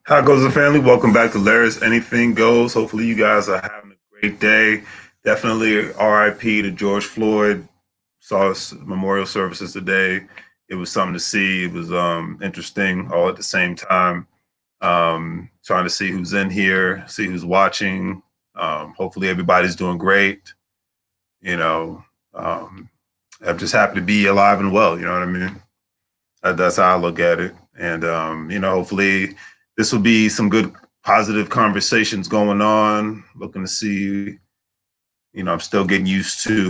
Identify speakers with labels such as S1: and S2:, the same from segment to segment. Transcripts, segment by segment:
S1: How goes the family? Welcome back to Larry's Anything Goes. Hopefully, you guys are having a great day. Definitely RIP to George Floyd. Saw his memorial services today. It was something to see. It was interesting all at the same time. Trying to see who's in here, see who's watching. Hopefully, everybody's doing great. You know, um, I'm just happy to be alive and well. You know what I mean? That's how I look at it. And, hopefully this will be some good positive conversations going on. Looking to see, I'm still getting used to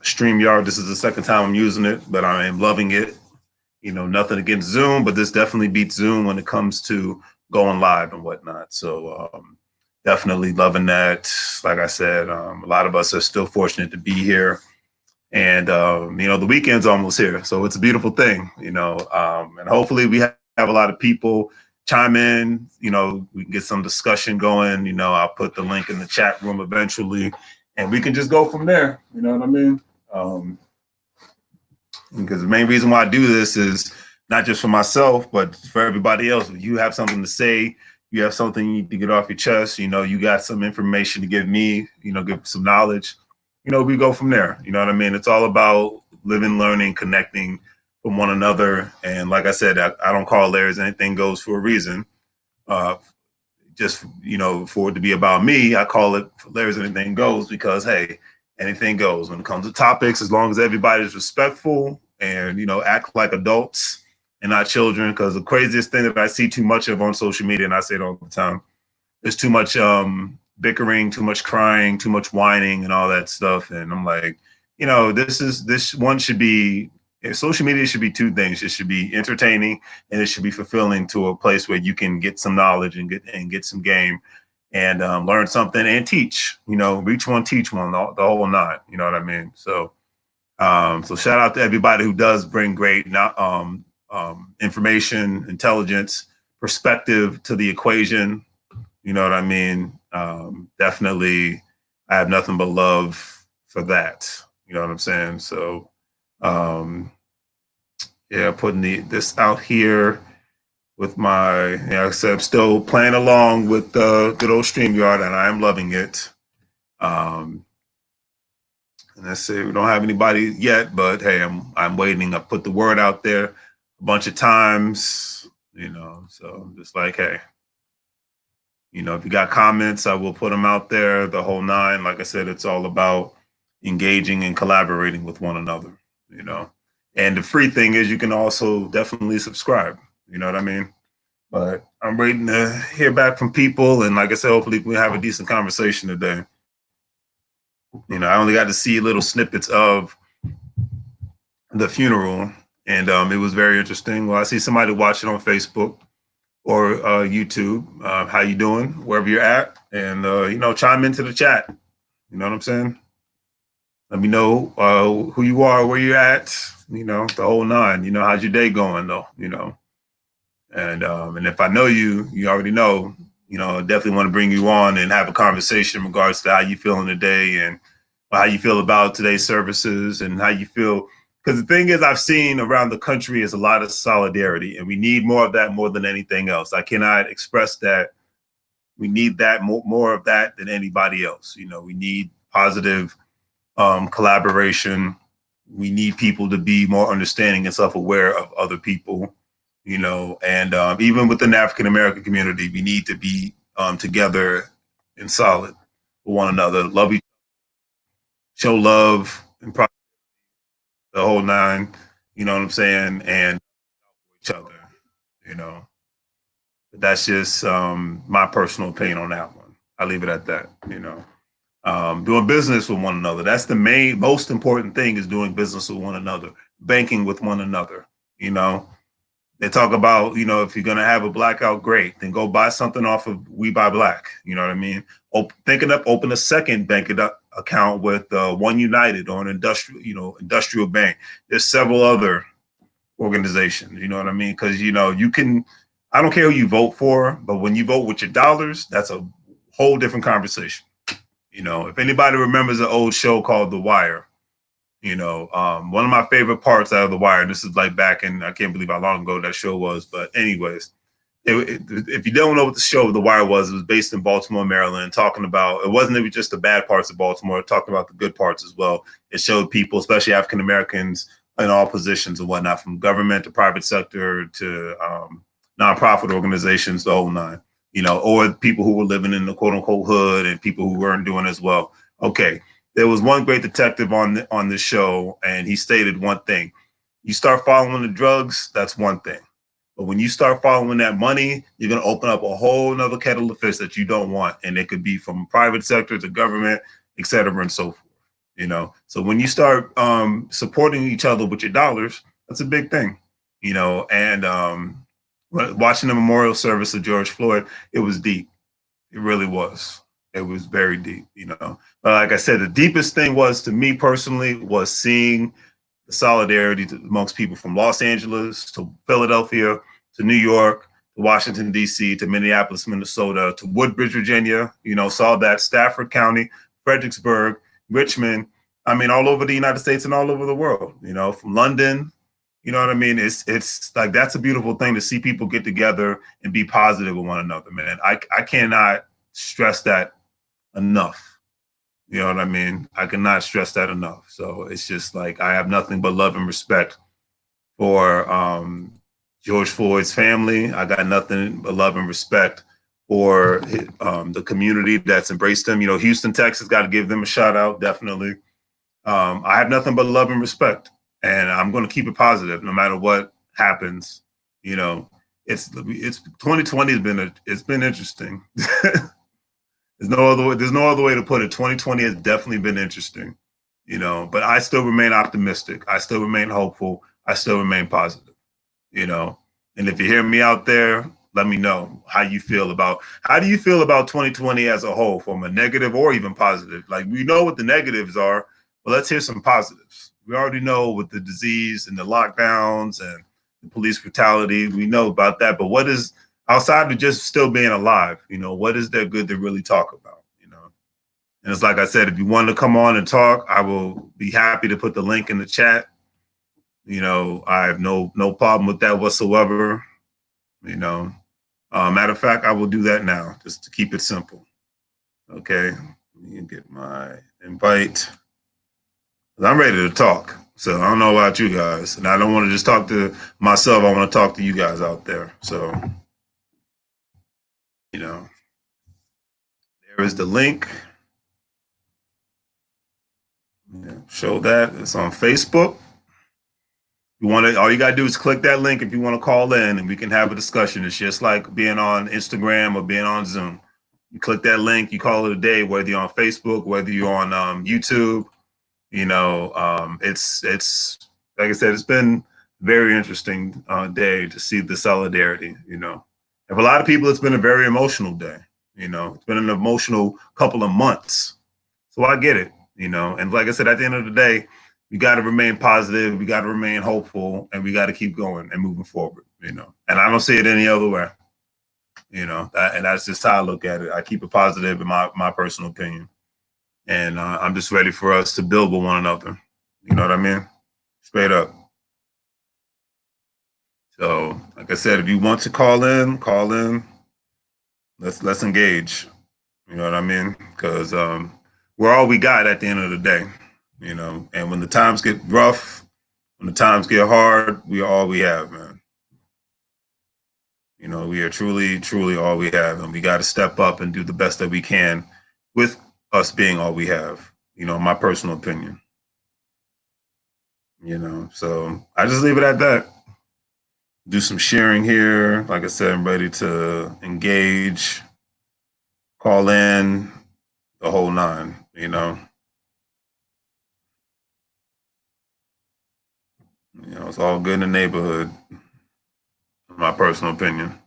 S1: StreamYard. This is the second time I'm using it, but I am loving it. Nothing against Zoom, but this definitely beats Zoom when it comes to going live and whatnot. So definitely loving that. Like I said, a lot of us are still fortunate to be here. And the weekend's almost here, so it's a beautiful thing, and hopefully we have a lot of people chime in. We can get some discussion going. I'll put the link in the chat room eventually, and we can just go from there. You know what I mean? Because the main reason why I do this is not just for myself, but for everybody else. If you have something to say, you have something you need to get off your chest, you got some information to give me, give some knowledge, we go from there. You know what I mean? It's all about living, learning, connecting from one another. And like I said, I don't call Larry's Anything Goes for a reason. Just, for it to be about me, I call it Larry's Anything Goes because, hey, anything goes when it comes to topics, as long as everybody's respectful and, act like adults and not children. Because the craziest thing that I see too much of on social media, and I say it all the time, there's too much bickering, too much crying, too much whining, and all that stuff. And I'm like, this one should be social media should be two things. It should be entertaining and it should be fulfilling to a place where you can get some knowledge and get some game and learn something and teach. Reach one, teach one, the whole nine. You know what I mean? So, so shout out to everybody who does bring great information, intelligence, perspective to the equation. You know what I mean? Definitely, I have nothing but love for that. You know what I'm saying? So, yeah, putting this out here with my, like I said, I'm still playing along with the good old StreamYard, and I am loving it. And let's say we don't have anybody yet, but hey, I'm waiting. I put the word out there a bunch of times, so I'm just like, hey, if you got comments, I will put them out there, the whole nine. Like I said, it's all about engaging and collaborating with one another, And the free thing is you can also definitely subscribe. You know what I mean? But I'm waiting to hear back from people. And like I said, hopefully we have a decent conversation today. I only got to see little snippets of the funeral, and it was very interesting. Well, I see somebody watching on Facebook or YouTube. How you doing, wherever you're at, and chime into the chat. You know what I'm saying? Let me know who you are, where you're at. The whole nine. How's your day going though? And if I know you, you already know. Definitely want to bring you on and have a conversation in regards to how you feeling today and how you feel about today's services and how you feel. Because the thing is, I've seen around the country is a lot of solidarity, and we need more of that more than anything else. I cannot express that. We need that more of that than anybody else. We need positive collaboration. We need people to be more understanding and self-aware of other people. And even within the African American community, we need to be together and solid with one another. Love each, show love, and the whole nine. You know what I'm saying? And each other. You know, but that's just my personal opinion on that one. I leave it at that. Doing business with one another. That's the most important thing is doing business with one another, banking with one another. They talk about, if you're going to have a blackout, great, then go buy something off of We Buy Black. You know what I mean? Open a second bank account with One United or an industrial bank. There's several other organizations, you know what I mean? Because, you can, I don't care who you vote for, but when you vote with your dollars, that's a whole different conversation. If anybody remembers an old show called The Wire, one of my favorite parts out of The Wire, this is like back in, I can't believe how long ago that show was, but anyways, if you don't know what the show The Wire was, it was based in Baltimore, Maryland, talking about, it wasn't even just the bad parts of Baltimore, it talked about the good parts as well. It showed people, especially African Americans, in all positions and whatnot, from government to private sector to nonprofit organizations, the whole nine, or people who were living in the quote unquote hood and people who weren't doing as well. Okay, there was one great detective on this show, and he stated one thing: you start following the drugs, that's one thing. But when you start following that money, you're going to open up a whole nother kettle of fish that you don't want. And it could be from private sector to government, et cetera, and so forth. So when you start supporting each other with your dollars, that's a big thing, and watching the memorial service of George Floyd, it was deep. It really was. It was very deep. But like I said, the deepest thing was, to me personally, was seeing the solidarity amongst people from Los Angeles to Philadelphia to New York to Washington, D.C., to Minneapolis, Minnesota, to Woodbridge, Virginia, saw that, Stafford County, Fredericksburg, Richmond, I mean, all over the United States and all over the world, from London. You know what I mean? It's like, that's a beautiful thing to see people get together and be positive with one another, man. I cannot stress that enough. You know what I mean? I cannot stress that enough. So it's just like, I have nothing but love and respect for George Floyd's family. I got nothing but love and respect for the community that's embraced him. Houston, Texas, got to give them a shout out, definitely. I have nothing but love and respect, and I'm going to keep it positive no matter what happens. It's 2020 it's been interesting. There's no other way to put it. 2020 has definitely been interesting, but I still remain optimistic. I still remain hopeful. I still remain positive, and if you hear me out there, let me know how do you feel about 2020 as a whole, from a negative or even positive. Like, we know what the negatives are, but let's hear some positives. We already know with the disease and the lockdowns and the police brutality, we know about that, but what is, outside of just still being alive, what is there good to really talk about? And it's like I said, if you want to come on and talk, I will be happy to put the link in the chat. I have no problem with that whatsoever. Matter of fact, I will do that now, just to keep it simple. Okay, let me get my invite. I'm ready to talk. So I don't know about you guys, and I don't want to just talk to myself. I want to talk to you guys out there. So, there is the link. Show that it's on Facebook. All you gotta do is click that link if you want to call in, and we can have a discussion. It's just like being on Instagram or being on Zoom. You click that link, you call it a day, whether you're on Facebook, whether you're on YouTube. It's like I said, it's been a very interesting day to see the solidarity. And for a lot of people, it's been a very emotional day. It's been an emotional couple of months. So I get it. And like I said, at the end of the day, we got to remain positive, we got to remain hopeful, and we got to keep going and moving forward. And I don't see it any other way. And that's just how I look at it. I keep it positive in my personal opinion. And I'm just ready for us to build with one another. You know what I mean? Straight up. So, like I said, if you want to call in. Let's engage. You know what I mean? Because we're all we got at the end of the day. And when the times get rough, when the times get hard, we are all we have, man. We are truly, truly all we have, and we got to step up and do the best that we can with us being all we have. My personal opinion. So I just leave it at that. Do some sharing here. Like I said, I'm ready to engage, call in, the whole nine. It's all good in the neighborhood, in my personal opinion.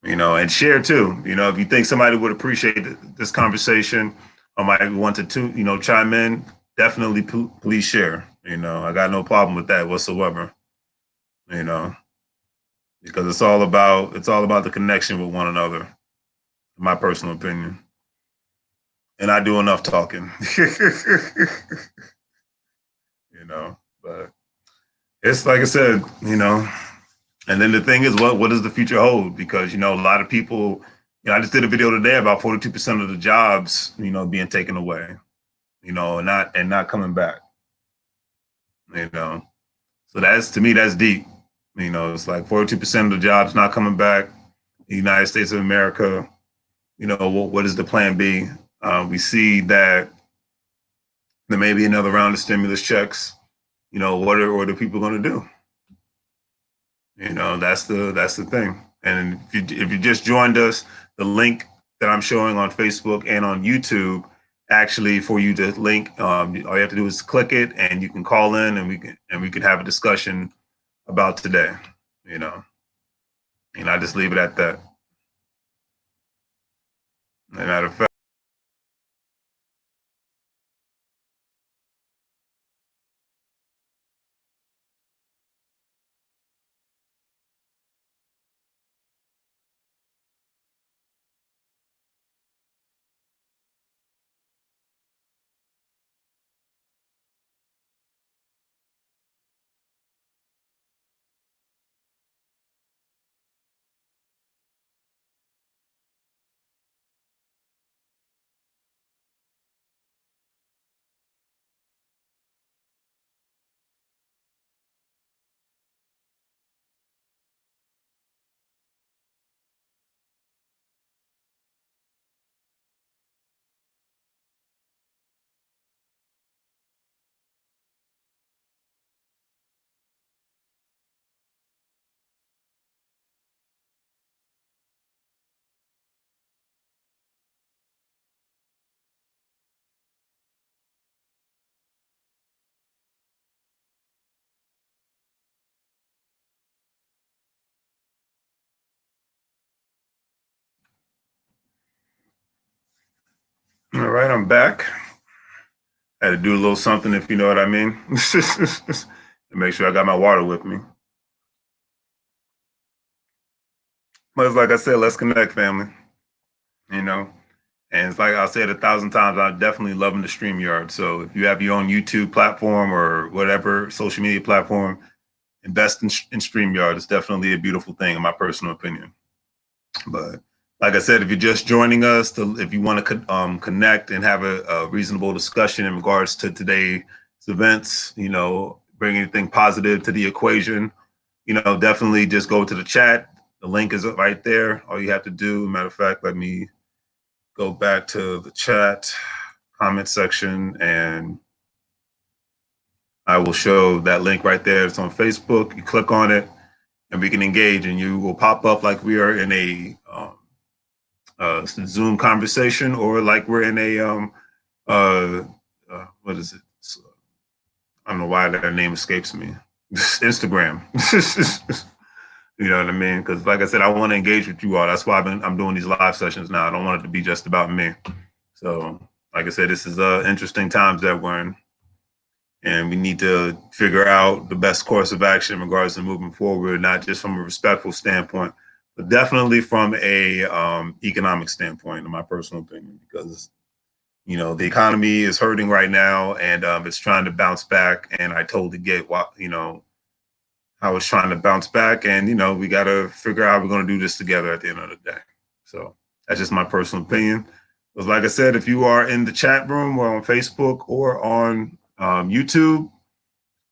S1: And share too. If you think somebody would appreciate this conversation or might want to chime in, definitely please share. I got no problem with that whatsoever. Because it's all about the connection with one another, in my personal opinion. And I do enough talking. But it's like I said, And then the thing is, what does the future hold? Because a lot of people, I just did a video today about 42% of the jobs, being taken away, and not coming back. So that's, to me, that's deep. It's like 42% of the jobs not coming back. The United States of America. What is the plan B? We see that there may be another round of stimulus checks. What are people going to do? That's the thing. And if you just joined us, the link that I'm showing on Facebook and on YouTube, actually, for you to link, all you have to do is click it, and you can call in, and we can have a discussion about today. And I just leave it at that. As a matter of fact. All right, I'm back. Had to do a little something, if you know what I mean. To make sure I got my water with me. But it's like I said, let's connect, family. You know, and it's like I said 1,000 times, I'm definitely loving the StreamYard. So if you have your own YouTube platform or whatever social media platform, invest in StreamYard. It's definitely a beautiful thing, in my personal opinion. But like I said, if you're just joining us, if you want to connect and have a reasonable discussion in regards to today's events, bring anything positive to the equation, definitely just go to the chat. The link is right there. All you have to do, matter of fact, let me go back to the chat comment section, and I will show that link right there. It's on Facebook. You click on it, and we can engage, and you will pop up like we are in a Zoom conversation, or like we're in a what is it? I don't know why that name escapes me. Instagram. You know what I mean? Because like I said, I want to engage with you all. That's why I'm doing these live sessions now. I don't want it to be just about me. So, like I said, this is interesting times that we're in, and we need to figure out the best course of action in regards to moving forward, not just from a respectful standpoint, but definitely from a economic standpoint, in my personal opinion, because the economy is hurting right now, and it's trying to bounce back. And I totally get what how it's trying to bounce back, and we got to figure out how we're going to do this together at the end of the day. So that's just my personal opinion. But like I said, if you are in the chat room or on Facebook or on YouTube,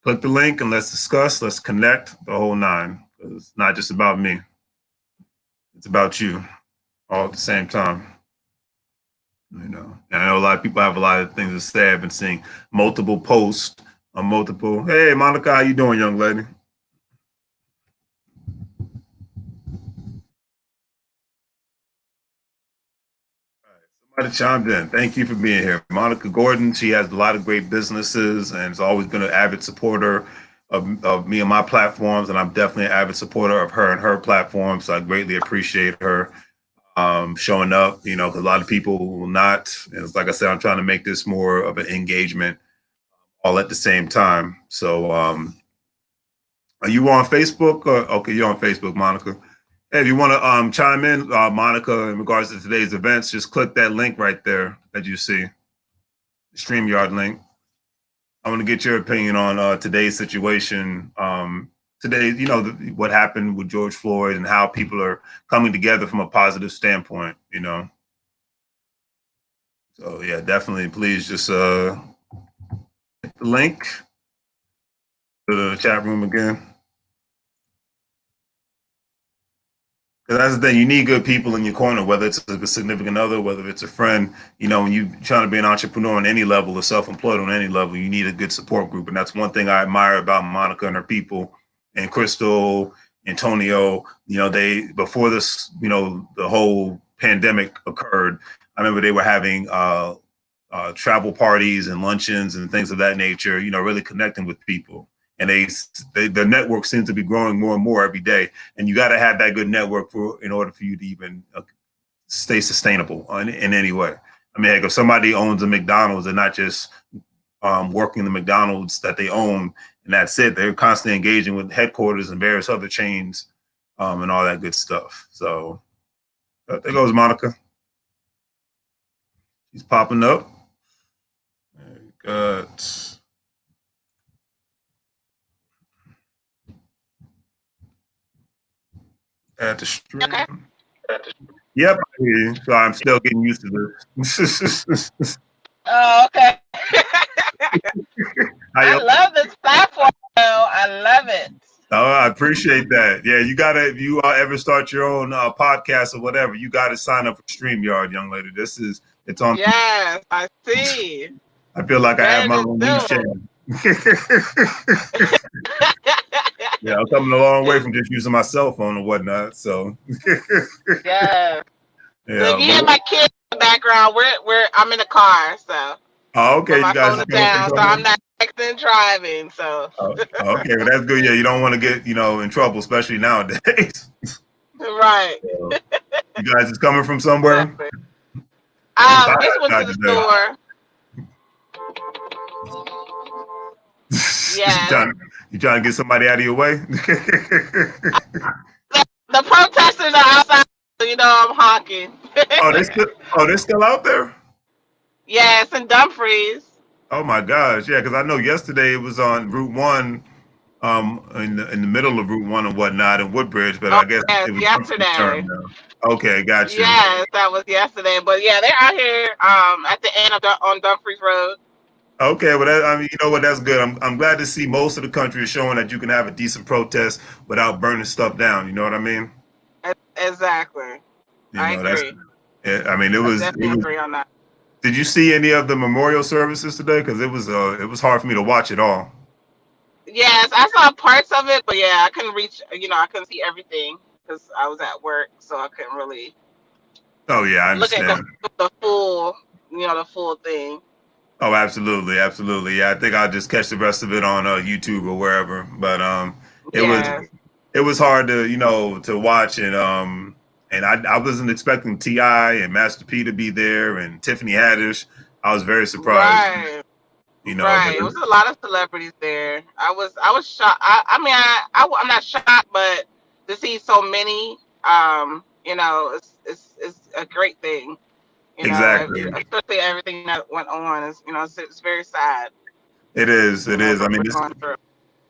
S1: click the link and let's discuss, let's connect, the whole nine. It's not just about me. It's about you all at the same time. And I know a lot of people have a lot of things to say. I've been seeing multiple posts on multiple. Hey, Monica, how you doing, young lady? Somebody chimed in. Thank you for being here. Monica Gordon, she has a lot of great businesses and has always been an avid supporter of me and my platforms. And I'm definitely an avid supporter of her and her platform. So I greatly appreciate her showing up, because a lot of people will not. And it's like I said, I'm trying to make this more of an engagement all at the same time. So are you on Facebook? Okay, you're on Facebook, Monica. Hey, if you want to chime in, Monica, in regards to today's events, just click that link right there that you see, the StreamYard link. I want to get your opinion on today's situation, today, what happened with George Floyd and how people are coming together from a positive standpoint, So yeah, definitely. Please just hit the link to the chat room again. Because that's the thing, you need good people in your corner, whether it's a significant other, whether it's a friend. When you're trying to be an entrepreneur on any level or self-employed on any level, you need a good support group. And that's one thing I admire about Monica and her people, and Crystal, Antonio. They, before this, the whole pandemic occurred, I remember they were having travel parties and luncheons and things of that nature, really connecting with people. And the network seems to be growing more and more every day. And you got to have that good network in order for you to even stay sustainable in any way. I mean, heck, if somebody owns a McDonald's, they're not just working the McDonald's that they own, and that's it. They're constantly engaging with headquarters and various other chains and all that good stuff. So there goes Monica. She's popping up. Got. At the stream. Okay. Yep, I hear you. So I'm still getting used to this.
S2: Oh, okay. I love this platform, though. I love it.
S1: Oh, I appreciate that. Yeah, you gotta, if you ever start your own podcast or whatever, you gotta sign up for StreamYard, young lady. It's on.
S2: Yes, I see.
S1: I feel like I have my own news channel. Yeah, I'm coming a long way from just using my cell phone or whatnot. So
S2: yeah. So if you hear my kids in the background, I'm in the car, so
S1: okay.
S2: My phone is down, so I'm not texting driving. So
S1: okay, well that's good. Yeah, you don't want to get in trouble, especially nowadays.
S2: Right.
S1: So, you guys is coming from somewhere?
S2: Exactly. Just went to the store. Yeah.
S1: You trying to get somebody out of your way?
S2: The protesters are outside, so I'm honking.
S1: They're still out there?
S2: Yes, in Dumfries.
S1: Oh my gosh, yeah, because I know yesterday it was on Route 1, in the middle of Route 1 and whatnot in Woodbridge, but I guess it was
S2: yesterday.
S1: Okay, got you.
S2: Yes, that was yesterday, but yeah, they're out here at the end on Dumfries Road.
S1: Okay, well, you know what? That's good. I'm glad to see most of the country is showing that you can have a decent protest without burning stuff down. You know what I mean?
S2: Exactly. I agree.
S1: I mean, it was.
S2: Agree on that.
S1: Did you see any of the memorial services today? Because it was hard for me to watch it all.
S2: Yes, I saw parts of it, but yeah, I couldn't reach. I couldn't see everything because I was at work, so I couldn't really.
S1: Oh yeah, I understand.
S2: Look at the full thing.
S1: Oh, absolutely, absolutely. Yeah, I think I'll just catch the rest of it on YouTube or wherever. But it was hard to to watch, and I wasn't expecting T.I. and Master P to be there and Tiffany Haddish. I was very surprised.
S2: Right. Right. It was a lot of celebrities there. I was shocked. I'm not shocked, but to see so many, it's a great thing.
S1: Exactly.
S2: Especially everything that went on is, it's very sad.
S1: It is. It is. I mean,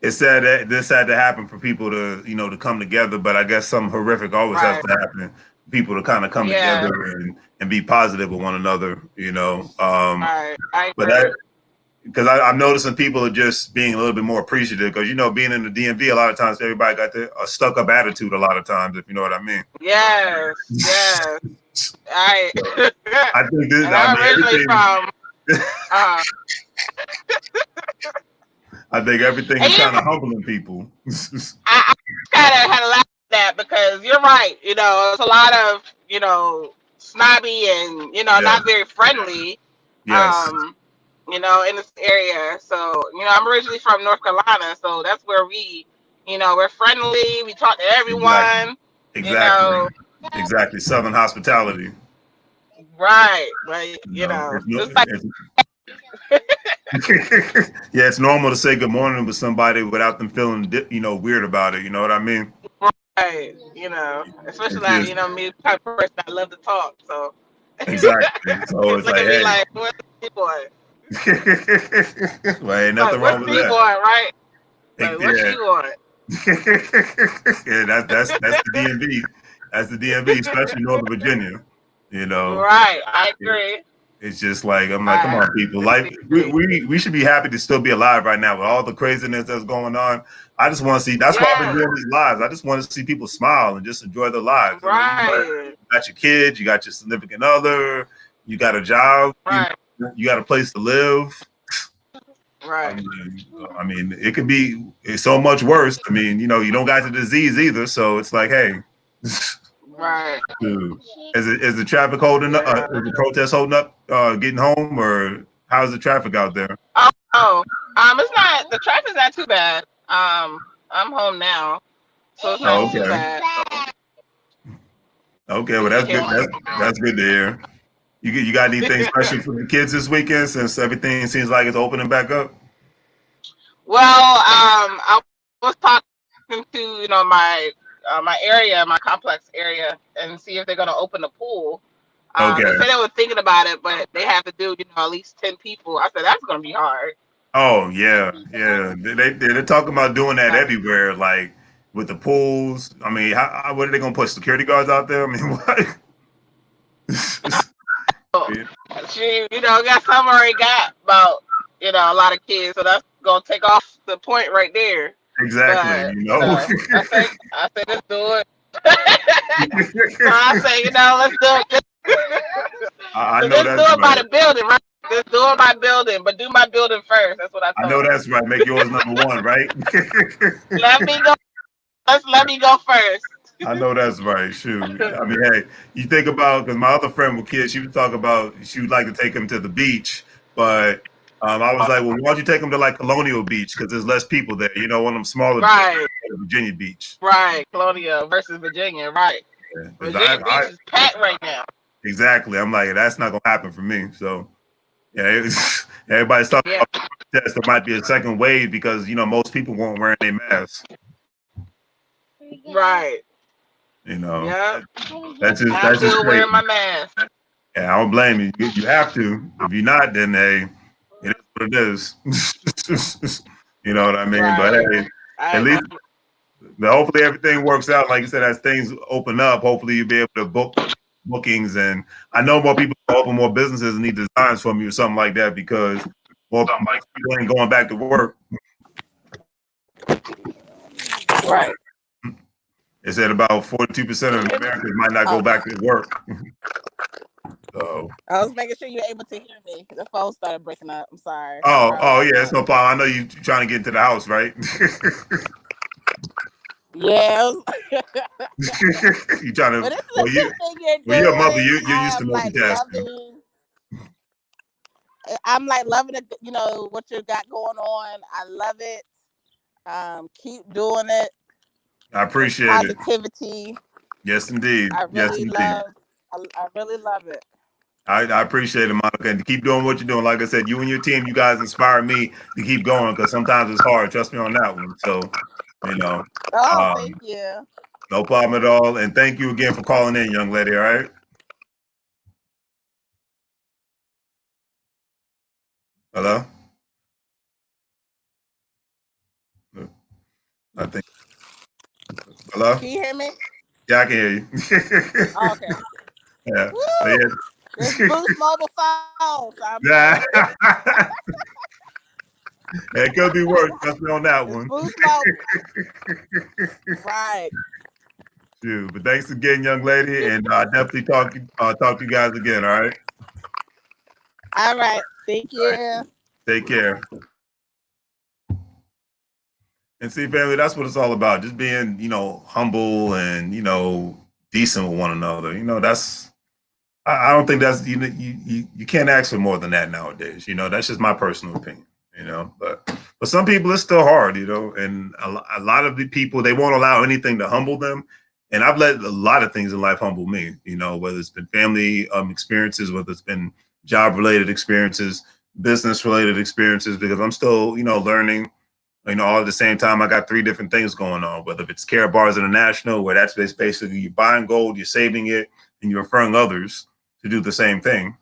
S1: it's sad that this had to happen for people to, to come together. But I guess something horrific always has to happen. People to kind of come together and be positive with one another.
S2: Right. I agree.
S1: Because I'm noticing people are just being a little bit more appreciative. Because being in the DMV, a lot of times everybody got a stuck up attitude. A lot of times, if you know what I mean.
S2: Yes. Yes. I
S1: think this.
S2: I'm originally from.
S1: I think everything is kind of humbling people.
S2: I kind of had a laugh at that because you're right. It's a lot of snobby and not very friendly.
S1: Yes.
S2: In this area. So I'm originally from North Carolina, so that's where we're friendly. We talk to everyone.
S1: Exactly. Exactly. Southern hospitality.
S2: Right. Right. Just like
S1: yeah, it's normal to say good morning with somebody without them feeling, weird about it. You know what I mean?
S2: Right. Especially me type of person. I love to talk. So
S1: exactly. So it's like, hey,
S2: like, what's the boy?
S1: Well, ain't nothing wrong with that.
S2: What's he going, right? Like, what she want?
S1: Yeah, that's the DMV. That's the DMV, especially Northern Virginia. You know,
S2: Right. I agree.
S1: it's just like I'm like, come
S2: I
S1: on, people. Life,
S2: agree.
S1: we should be happy to still be alive right now with all the craziness that's going on. I just want to see. That's why I've been
S2: Yeah.
S1: doing these lives. I just want to see people smile and just enjoy their lives. I mean,
S2: Right.
S1: you got your kids, you got your significant other, you got a job,
S2: Right.
S1: you got a place to live.
S2: Right.
S1: I mean, it could be it's so much worse. I mean, you don't got the disease either, so it's like, hey,
S2: Right.
S1: dude, is the traffic holding up?
S2: Yeah.
S1: Is the protest holding up? Getting home, or how's the traffic out there?
S2: Oh, it's not, the traffic's not too bad. I'm home now, so it's
S1: Oh,
S2: not too
S1: okay,
S2: bad.
S1: okay. Well, that's good.
S2: Yeah.
S1: That's good to hear. You got anything special for the kids this weekend since everything seems like it's opening back up?
S2: Well, I was talking to my area, my complex area, and see if they're gonna open the pool. They
S1: Okay.
S2: said they were thinking about it, but they have to do at least 10 people. I said that's gonna be hard.
S1: Oh yeah, yeah. They're talking about doing that
S2: Uh,
S1: everywhere, like with the pools. I mean, what are they gonna put security guards out there? I mean, what?
S2: so,
S1: Yeah,
S2: got some already got about a lot of kids, so that's gonna take off the point right there.
S1: exactly.
S2: But I say let's do it. So I say let's do it.
S1: I
S2: So
S1: know
S2: let's do
S1: that's
S2: it by
S1: right.
S2: the building, right? Let's do it by building, but do my building first. That's what I
S1: I know
S2: told them.
S1: that's right. Make yours number one, right?
S2: Let me go. Let me go first.
S1: I know that's right. Shoot. I mean, hey, you think about because my other friend with kids, she would talk about she would like to take them to the beach, but I was like, well, why don't you take them to like Colonial Beach because there's less people there? One of them smaller beaches,
S2: Right,
S1: Virginia Beach.
S2: right. Colonial versus Virginia, right?
S1: Yeah, 'cause
S2: Virginia Beach is packed right now.
S1: exactly. I'm like, that's not gonna happen for me. So yeah, everybody's talking
S2: Yeah,
S1: about protests. There might be a second wave because most people weren't wearing their masks.
S2: right.
S1: You know,
S2: Yeah, I'm
S1: that's just
S2: still
S1: crazy.
S2: wearing my mask.
S1: Yeah, I don't blame you. You have to. If you're not, then hey, it is what it is. You know what I mean? But
S2: Right.
S1: hey, at
S2: I
S1: least hopefully everything works out. Like you said, as things open up, hopefully you'll be able to book bookings. And I know more people open more businesses and need designs from you or something like that because more people ain't going back to work.
S2: right.
S1: They said about 42% of Americans might not go back to work. So,
S2: I was making sure you're able to hear me. The phone started breaking up. I'm sorry.
S1: oh yeah, it's no problem. I know you trying to get into the house, right?
S2: Yeah,
S1: You trying
S2: but
S1: to?
S2: this is a
S1: Well,
S2: good thing
S1: you're a mother.
S2: you're doing.
S1: You're used to
S2: I'm like
S1: multitasking.
S2: loving. I'm like loving it. What you got going on. I love it. Keep doing it.
S1: I
S2: It's
S1: appreciate it.
S2: positivity.
S1: Yes, indeed.
S2: I
S1: Yes,
S2: really
S1: indeed.
S2: love. I really love it.
S1: I appreciate it, Monica, and keep doing what you're doing. Like I said, you and your team, you guys inspire me to keep going because sometimes it's hard. Trust me on that one. So, you know,
S2: Oh, thank
S1: um,
S2: you.
S1: no problem at all. And thank you again for calling in, young lady. All right. Hello. I think. Hello.
S2: Can you hear me?
S1: Yeah, I can hear you.
S2: Oh, okay.
S1: Yeah. So,
S2: Woo! This
S1: yeah.
S2: Boost mobile phones.
S1: Yeah. It could be worse. Trust me on that
S2: This
S1: one.
S2: Boost mobile. Right.
S1: Dude, but thanks again, young lady, and definitely talk to you guys again. All right.
S2: All right. Thank
S1: All right.
S2: you.
S1: Take care. And see, family, that's what it's all about. Just being, humble and decent with one another. That's I don't think that's you can't ask for more than that nowadays. That's just my personal opinion. But some people it's still hard. And a lot of the people they won't allow anything to humble them. And I've let a lot of things in life humble me. Whether it's been family experiences, whether it's been job related experiences, business related experiences, because I'm still learning. All at the same time, I got three different things going on, whether it's Care Bars International, where that's basically you're buying gold, you're saving it, and you're referring others to do the same thing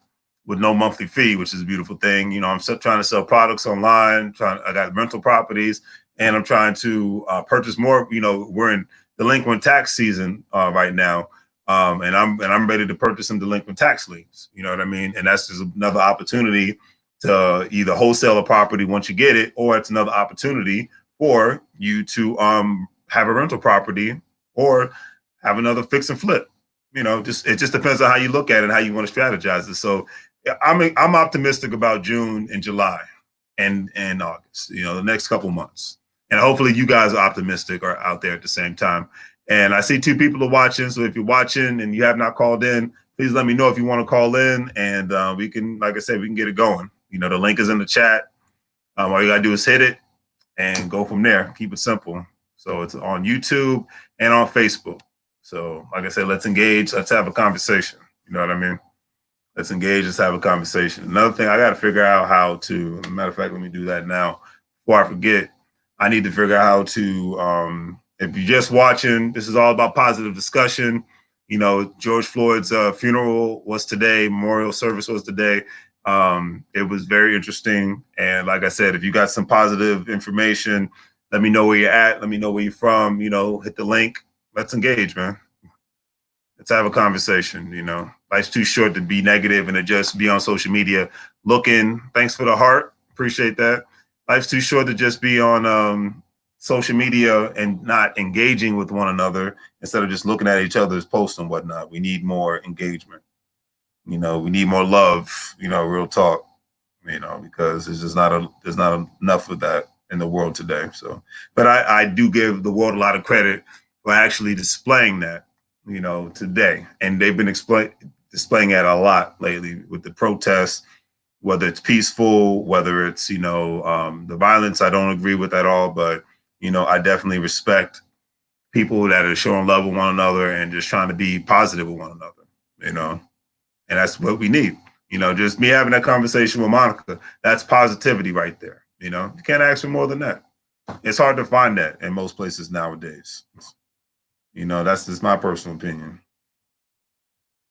S1: with no monthly fee, which is a beautiful thing. I'm still trying to sell products online. I got rental properties, and I'm trying to purchase more. You know, we're in delinquent tax season right now, and I'm ready to purchase some delinquent tax liens. You know what I mean? And that's just another opportunity to either wholesale a property once you get it, or it's another opportunity for you to have a rental property or have another fix and flip. You know, just it just depends on how you look at it and how you want to strategize it. So I'm optimistic about June and July and August. You know, the next couple months, and hopefully you guys are optimistic or out there at the same time. And I see 2 people are watching. So if you're watching and you have not called in, please let me know if you want to call in, and we can, like I said, we can get it going. You know, the link is in the chat. All you gotta do is hit it and go from there. Keep it simple. So it's on YouTube and on Facebook. So like I said, let's engage. Let's have a conversation. You know what I mean? Let's engage. Let's have a conversation. Another thing, I got to figure out how to, as a matter of fact, let me do that now before I forget. I need to figure out how to, if you're just watching, this is all about positive discussion. You know, George Floyd's funeral was today, memorial service was today. It was very interesting. And like I said, if you got some positive information, let me know where you're at. Let me know where you're from. You know, hit the link. Let's engage, man. Let's have a conversation. You know, life's too short to be negative and to just be on social media looking. Thanks for the heart. Appreciate that. Life's too short to just be on social media and not engaging with one another instead of just looking at each other's posts and whatnot. We need more engagement. You know, we need more love. You know, real talk. You know, because there's not enough of that in the world today. So, but I do give the world a lot of credit for actually displaying that, you know, today. And they've been displaying it a lot lately with the protests, whether it's peaceful, whether it's, you know, the violence. I don't agree with at all, but, you know, I definitely respect people that are showing love with one another and just trying to be positive with one another, you know, and that's what we need. You know, just me having that conversation with Monica, that's positivity right there. You know, you can't ask for more than that. It's hard to find that in most places nowadays. You know, that's just my personal opinion.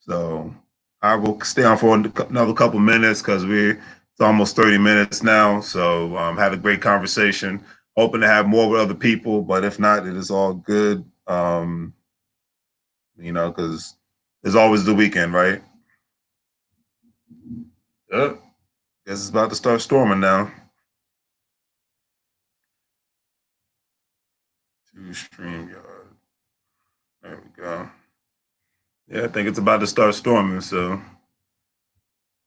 S1: So I will stay on for another couple minutes because it's almost 30 minutes now. So had a great conversation. Hoping to have more with other people, but if not, it is all good. You know, because there's always the weekend, right? Yep. Guess it's about to start storming now. To StreamYard. There we go. Yeah, I think it's about to start storming. So,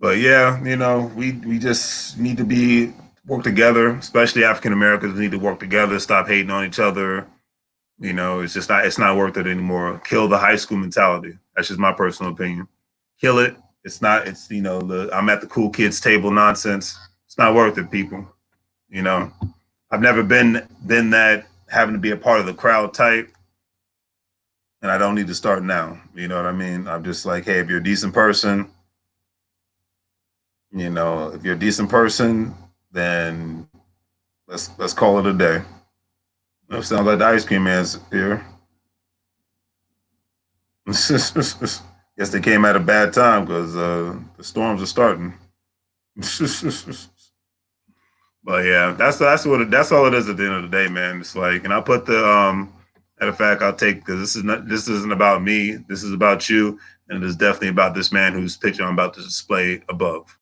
S1: but yeah, you know, we just need to work together, especially African Americans need to work together, stop hating on each other. You know, it's not worth it anymore. Kill the high school mentality. That's just my personal opinion. Kill it. It's you know, I'm at the cool kids table nonsense. It's not worth it, people. You know, I've never been that having to be a part of the crowd type, and I don't need to start now. You know what I mean? I'm just like, hey, if you're a decent person, you know, if you're a decent person, then let's call it a day. It sounds like the ice cream man's here. Guess they came at a bad time because the storms are starting. But yeah, that's all it is at the end of the day, man. It's like, and I put the matter of fact, I'll take because this isn't about me. This is about you, and it is definitely about this man whose picture I'm about to display above.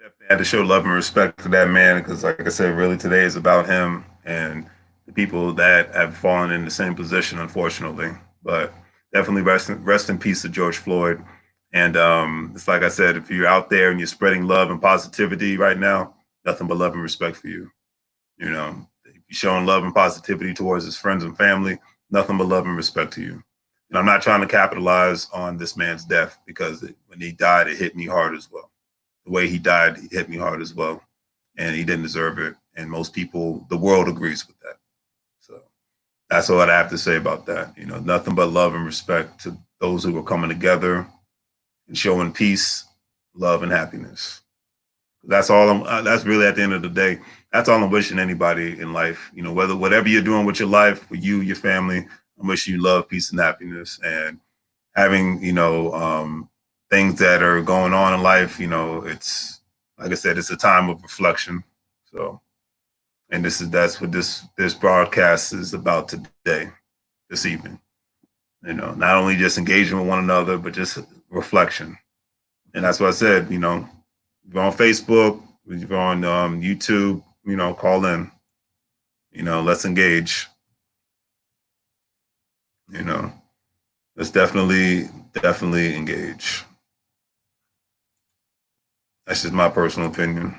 S1: definitely had to show love and respect to that man because, like I said, really today is about him and the people that have fallen in the same position, unfortunately. But definitely rest in peace to George Floyd. And it's like I said, if you're out there and you're spreading love and positivity right now, nothing but love and respect for you. You know, if you're showing love and positivity towards his friends and family, nothing but love and respect to you. And I'm not trying to capitalize on this man's death because when he died, it hit me hard as well. The way he died hit me hard as well, and he didn't deserve it. And most people, the world agrees with that. So that's all I have to say about that. You know, nothing but love and respect to those who are coming together and showing peace, love, and happiness. That's all I'm. That's really at the end of the day. That's all I'm wishing anybody in life. You know, whatever you're doing with your life, for you, your family, I'm wishing you love, peace, and happiness, and having things that are going on in life. You know, it's like I said, it's a time of reflection. So, and that's what this broadcast is about today, this evening. You know, not only just engaging with one another, but just reflection. And that's what I said. You know, if you're on Facebook, if you're on YouTube, you know, call in. You know, let's engage. You know, let's definitely engage. That's just my personal opinion.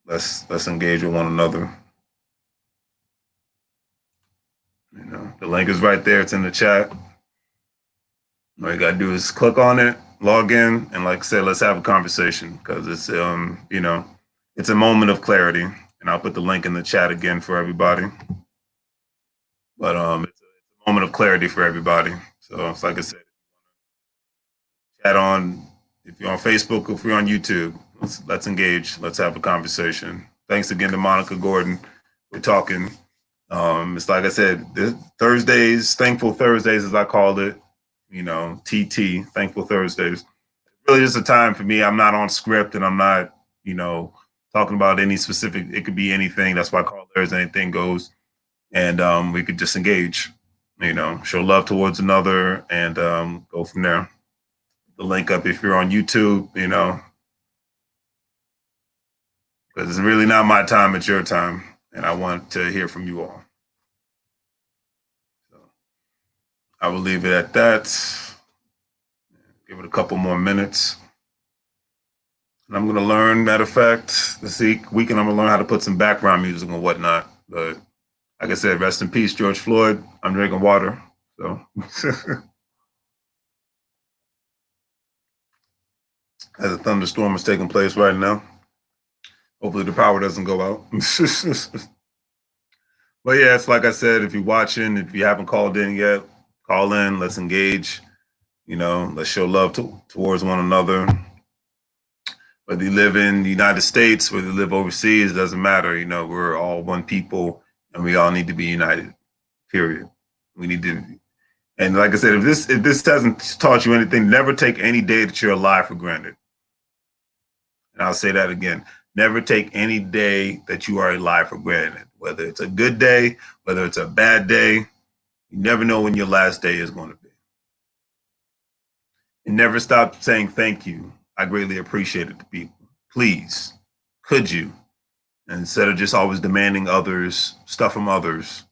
S1: Let's engage with one another. You know, the link is right there. It's in the chat. All you gotta do is click on it, log in, and like I said, let's have a conversation because it's you know, it's a moment of clarity. And I'll put the link in the chat again for everybody. But it's a moment of clarity for everybody. So it's like I said, chat on if you're on Facebook or if you're on YouTube. Let's engage. Let's have a conversation. Thanks again to Monica Gordon. We're talking. It's like I said, Thursdays, Thankful Thursdays, as I called it. You know, TT, Thankful Thursdays. Really, just a time for me. I'm not on script, and I'm not, you know, talking about any specific. It could be anything. That's why I call There's Anything Goes, and we could just engage. You know, show love towards another, and go from there. The link up if you're on YouTube. You know, because it's really not my time; it's your time, and I want to hear from you all. So I will leave it at that. Give it a couple more minutes. And I'm going to learn, matter of fact, this weekend, I'm going to learn how to put some background music and whatnot. But like I said, rest in peace, George Floyd. I'm drinking water. So as a thunderstorm is taking place right now. Hopefully the power doesn't go out. But yeah, it's like I said, if you're watching, if you haven't called in yet, call in. Let's engage. You know, let's show love towards one another. Whether you live in the United States, whether you live overseas, it doesn't matter. You know, we're all one people and we all need to be united, period. We need to, and like I said, if this hasn't taught you anything, never take any day that you're alive for granted. And I'll say that again. Never take any day that you are alive for granted, whether it's a good day, whether it's a bad day. You never know when your last day is going to be. And never stop saying thank you. I greatly appreciate it to people. Please, could you? And instead of just always demanding stuff from others,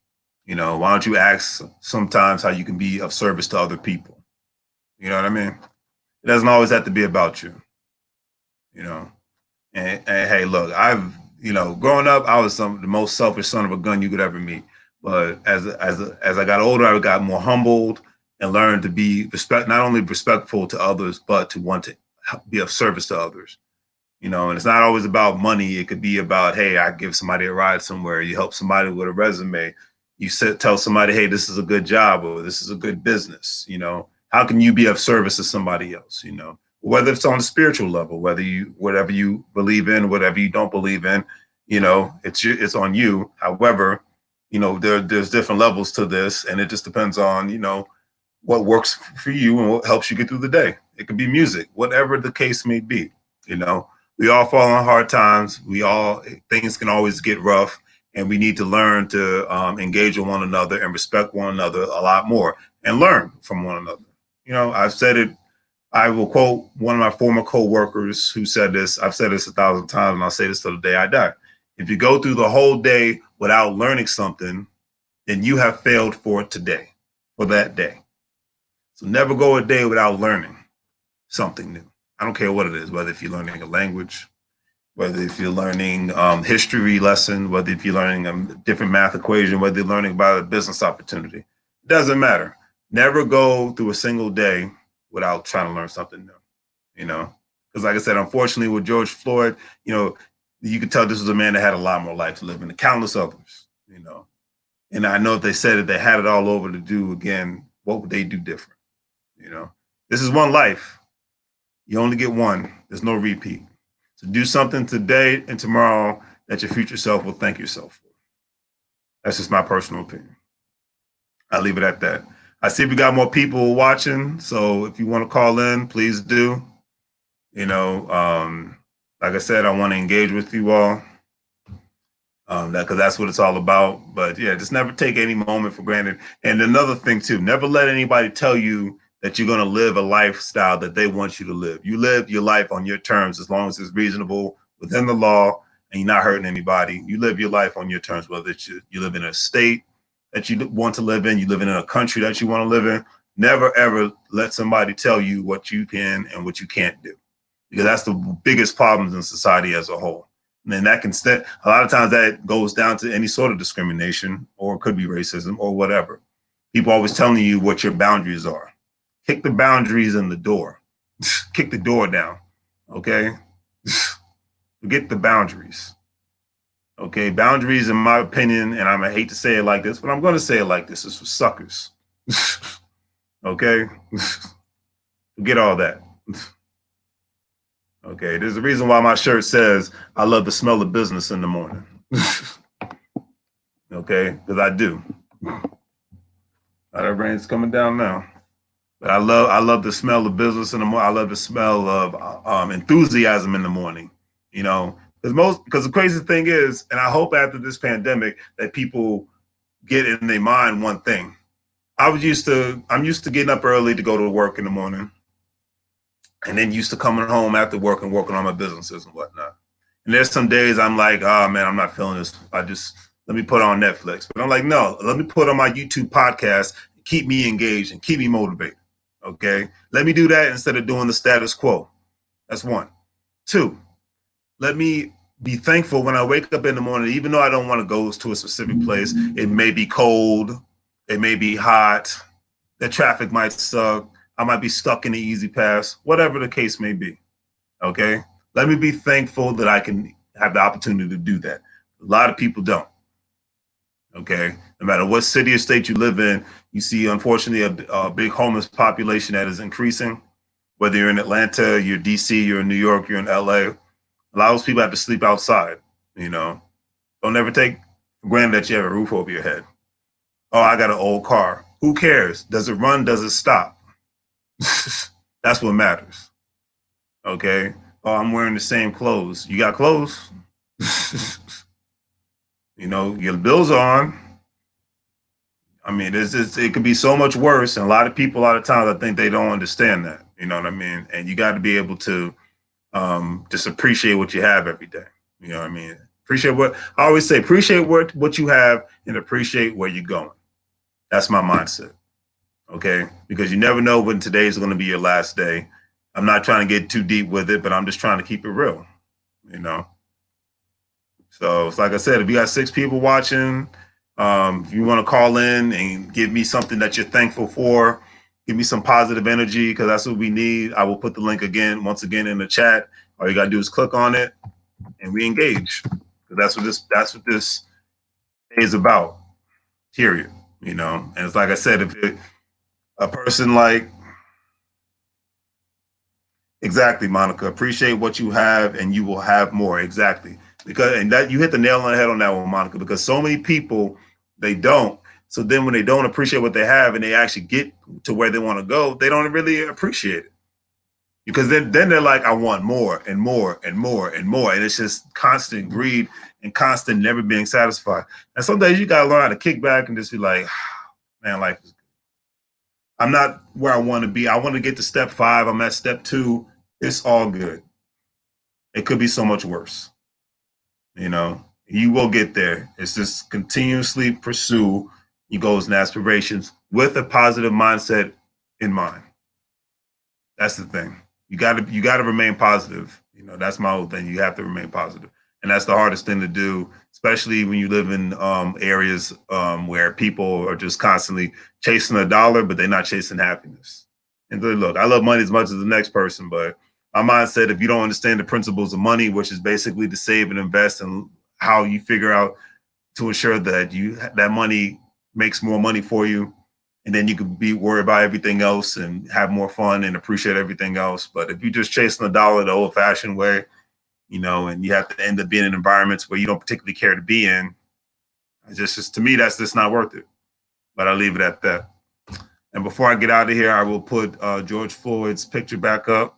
S1: you know, why don't you ask sometimes how you can be of service to other people? You know what I mean? It doesn't always have to be about you, you know. And hey, look, you know, growing up, I was the most selfish son of a gun you could ever meet. But as I got older, I got more humbled and learned to be not only respectful to others, but to want to be of service to others. You know, and it's not always about money. It could be about, hey, I give somebody a ride somewhere. You help somebody with a resume. You tell somebody, hey, this is a good job or this is a good business. You know, how can you be of service to somebody else? You know, whether it's on a spiritual level, whatever you believe in, whatever you don't believe in, you know, it's on you. However, you know, there's different levels to this, and it just depends on, you know, what works for you and what helps you get through the day. It could be music, whatever the case may be. You know, we all fall on hard times. Things can always get rough, and we need to learn to engage with one another and respect one another a lot more and learn from one another. You know, I will quote one of my former co-workers who said this. I've said this 1,000 times, and I'll say this till the day I die. If you go through the whole day without learning something, then you have failed for today, for that day. So never go a day without learning something new. I don't care what it is, whether if you're learning a language, whether if you're learning history lesson, whether if you're learning a different math equation, whether you're learning about a business opportunity. It doesn't matter. Never go through a single day without trying to learn something new, Because like I said, unfortunately with George Floyd, you could tell this was a man that had a lot more life to live and countless others, And I know if they said if they had it all over to do again, what would they do different? This is one life. You only get one. There's no repeat. So do something today and tomorrow that your future self will thank yourself for. That's just my personal opinion. I'll leave it at that. I see we got more people watching. So if you want to call in, please do. Like I said, I want to engage with you all. Because that's what it's all about. But yeah, just never take any moment for granted. And another thing too, never let anybody tell you that you're going to live a lifestyle that they want you to live. You live your life on your terms as long as it's reasonable within the law and you're not hurting anybody. You live your life on your terms, whether it's you live in a state that you want to live in, you live in a country that you want to live in. Never, ever let somebody tell you what you can and what you can't do, because that's the biggest problems in society as a whole. And then that can a lot of times that goes down to any sort of discrimination, or it could be racism or whatever. People always telling you what your boundaries are. Kick the boundaries in the door. Kick the door down. Okay? Forget the boundaries. Okay? Boundaries, in my opinion, and I hate to say it like this, but I'm going to say it like this, is for suckers. Okay? Forget all that. Okay, there's a reason why my shirt says, I love the smell of business in the morning. Okay, because I do. That rain's coming down now. But I love the smell of business in the morning. I love the smell of enthusiasm in the morning, because the crazy thing is, and I hope after this pandemic that people get in their mind one thing. I'm used to getting up early to go to work in the morning. And then used to coming home after work and working on my businesses and whatnot. And there's some days I'm like, oh man, I'm not feeling this. Let me put on Netflix. But I'm like, no, let me put on my YouTube podcast, keep me engaged and keep me motivated. Okay. Let me do that instead of doing the status quo. That's one. Two, let me be thankful when I wake up in the morning, even though I don't want to go to a specific place. It may be cold. It may be hot. The traffic might suck. I might be stuck in the easy pass, whatever the case may be. Okay. Let me be thankful that I can have the opportunity to do that. A lot of people don't. Okay. No matter what city or state you live in, you see, unfortunately, a big homeless population that is increasing. Whether you're in Atlanta, you're DC, you're in New York, you're in LA, a lot of those people have to sleep outside. Don't ever take for granted that you have a roof over your head. Oh, I got an old car. Who cares? Does it run? Does it stop? That's what matters. Okay. Oh, I'm wearing the same clothes. You got clothes? Your bills are on. I mean, it could be so much worse. And a lot of people, a lot of times, I think they don't understand that. You know what I mean? And you got to be able to just appreciate what you have every day. You know what I mean? Appreciate what you have and appreciate where you're going. That's my mindset. Okay, because you never know when today is going to be your last day. I'm not trying to get too deep with it, but I'm just trying to keep it real, So it's like I said, if you got 6 people watching, if you want to call in and give me something that you're thankful for, give me some positive energy, because that's what we need. I will put the link once again in the chat. All you got to do is click on it and we engage. Because that's what this is about, period. And it's like I said, if a person like, exactly, Monica, appreciate what you have and you will have more. Exactly. And that you hit the nail on the head on that one, Monica, because so many people, they don't. So then when they don't appreciate what they have and they actually get to where they want to go, they don't really appreciate it. Because then they're like, I want more and more and more and more. And it's just constant greed and constant never being satisfied. And some days you got to learn how to kick back and just be like, man, life is good. I'm not where I want to be. I want to get to step 5. I'm at step 2. It's all good. It could be so much worse. You know, you will get there. It's just continuously pursue your goals and aspirations with a positive mindset in mind. That's the thing. You gotta remain positive. You know, that's my whole thing. You have to remain positive, and that's the hardest thing to do, especially when you live in areas where people are just constantly chasing a dollar, but they're not chasing happiness. And look, I love money as much as the next person, but my mindset, if you don't understand the principles of money, which is basically to save and invest, and how you figure out to ensure that that money makes more money for you, and then you could be worried about everything else and have more fun and appreciate everything else. But if you're just chasing the dollar the old-fashioned way, you know, and you have to end up being in environments where you don't particularly care to be in, it's just to me, that's just not worth it. But I'll leave it at that. And before I get out of here, I will put George Floyd's picture back up.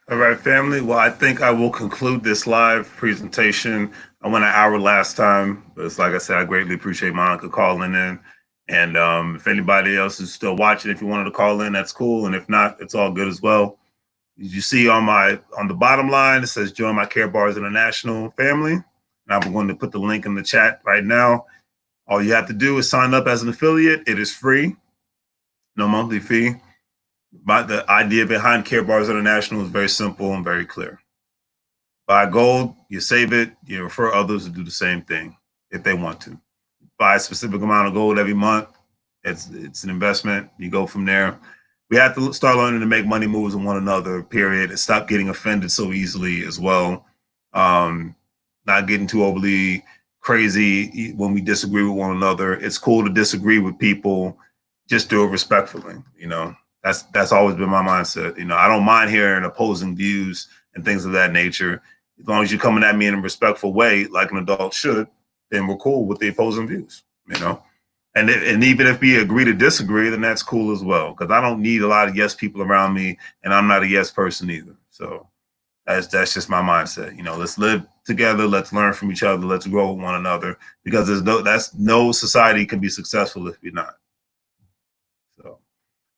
S1: All right, family. Well, I think I will conclude this live presentation. I went an hour last time, but it's like I said, I greatly appreciate Monica calling in. And if anybody else is still watching, if you wanted to call in, that's cool. And if not, it's all good as well. As you see on the bottom line, it says join my Care Bars International family. And I'm going to put the link in the chat right now. All you have to do is sign up as an affiliate. It is free, no monthly fee. But the idea behind Care Bars International is very simple and very clear. Buy gold, you save it, you refer others to do the same thing if they want to. Buy a specific amount of gold every month. It's an investment. You go from there. We have to start learning to make money moves on one another, period, and stop getting offended so easily as well. Not getting too overly crazy when we disagree with one another. It's cool to disagree with people, just do it respectfully. You know, that's always been my mindset. You know, I don't mind hearing opposing views and things of that nature. As long as you're coming at me in a respectful way, like an adult should, then we're cool with the opposing views, you know? And even if we agree to disagree, then that's cool as well. Because I don't need a lot of yes people around me, and I'm not a yes person either. So that's just my mindset. You know, let's live together, let's learn from each other, let's grow with one another. Because no society can be successful if we're not. So,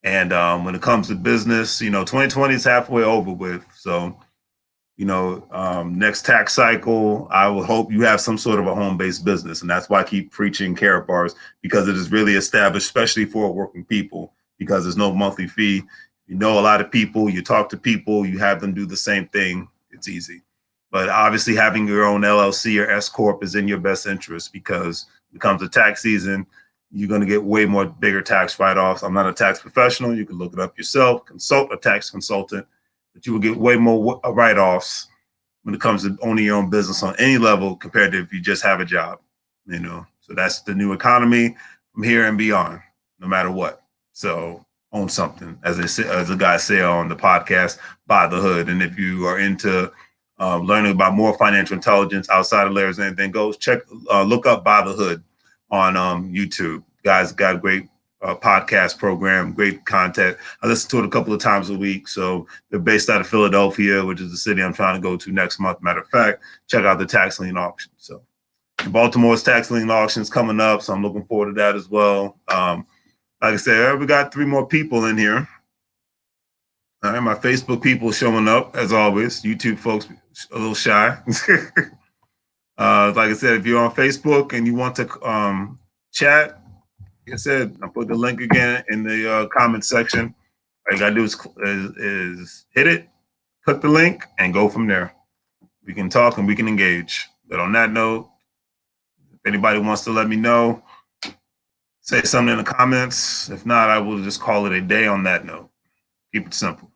S1: and when it comes to business, you know, 2020 is halfway over with. So, you know, next tax cycle, I will hope you have some sort of a home-based business. And that's why I keep preaching Carrot Bars, because it is really established, especially for working people, because there's no monthly fee. You know a lot of people, you talk to people, you have them do the same thing. It's easy. But obviously having your own LLC or S Corp is in your best interest, because when it comes to tax season, you're going to get way more bigger tax write-offs. I'm not a tax professional. You can look it up yourself, consult a tax consultant, but you will get way more write-offs when it comes to owning your own business on any level compared to if you just have a job, you know. So that's the new economy from here and beyond, no matter what. So own something, as the guys say on the podcast, buy the hood. And if you are into learning about more financial intelligence outside of Larry's Anything Goes, look up Buy the Hood on YouTube. Guys got a great podcast program. Great content. I listen to it a couple of times a week. So they're based out of Philadelphia, which is the city I'm trying to go to next month. Matter of fact, check out the tax lien auction. So Baltimore's tax lien auction's coming up, so I'm looking forward to that as well. Like I said, we got 3 more people in here. All right, my Facebook people showing up as always. YouTube folks a little shy. Like I said, if you're on Facebook and you want to chat, like I said, I'll put the link again in the comment section. All you gotta do is hit it, click the link, and go from there. We can talk and we can engage. But on that note, if anybody wants to let me know, say something in the comments. If not, I will just call it a day on that note. Keep it simple.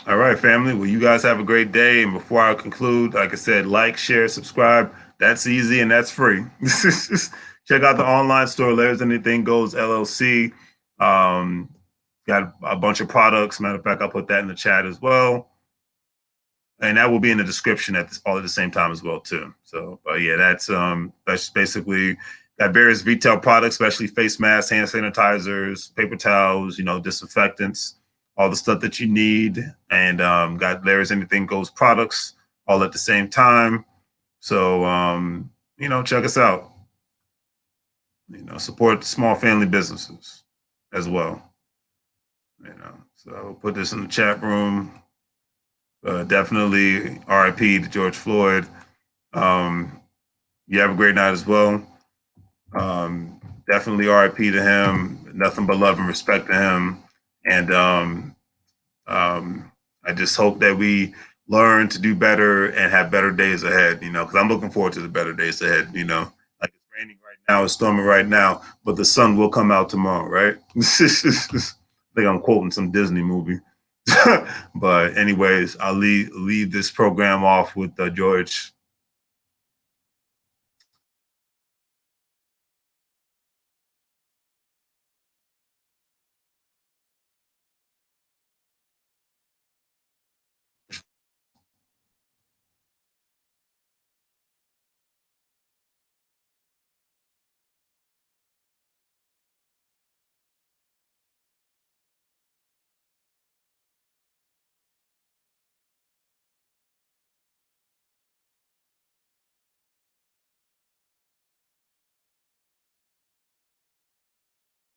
S1: All right, family. Well, you guys have a great day. And before I conclude, like I said, like, share, subscribe. That's easy and that's free. Check out the online store, LarrysAnythingGoes LLC. Got a bunch of products. Matter of fact, I'll put that in the chat as well. And that will be in the description all at the same time as well, too. So, yeah, that's basically got various retail products, especially face masks, hand sanitizers, paper towels, disinfectants, all the stuff that you need, and got Larry's Anything Goes products all at the same time. So, check us out. Support small family businesses as well. So I'll put this in the chat room. Definitely RIP to George Floyd. You have a great night as well. Definitely RIP to him. Nothing but love and respect to him. And I just hope that we learn to do better and have better days ahead, because I'm looking forward to the better days ahead, like it's raining right now, it's storming right now, but the sun will come out tomorrow, right? I think I'm quoting some Disney movie. But anyways, I'll leave this program off with George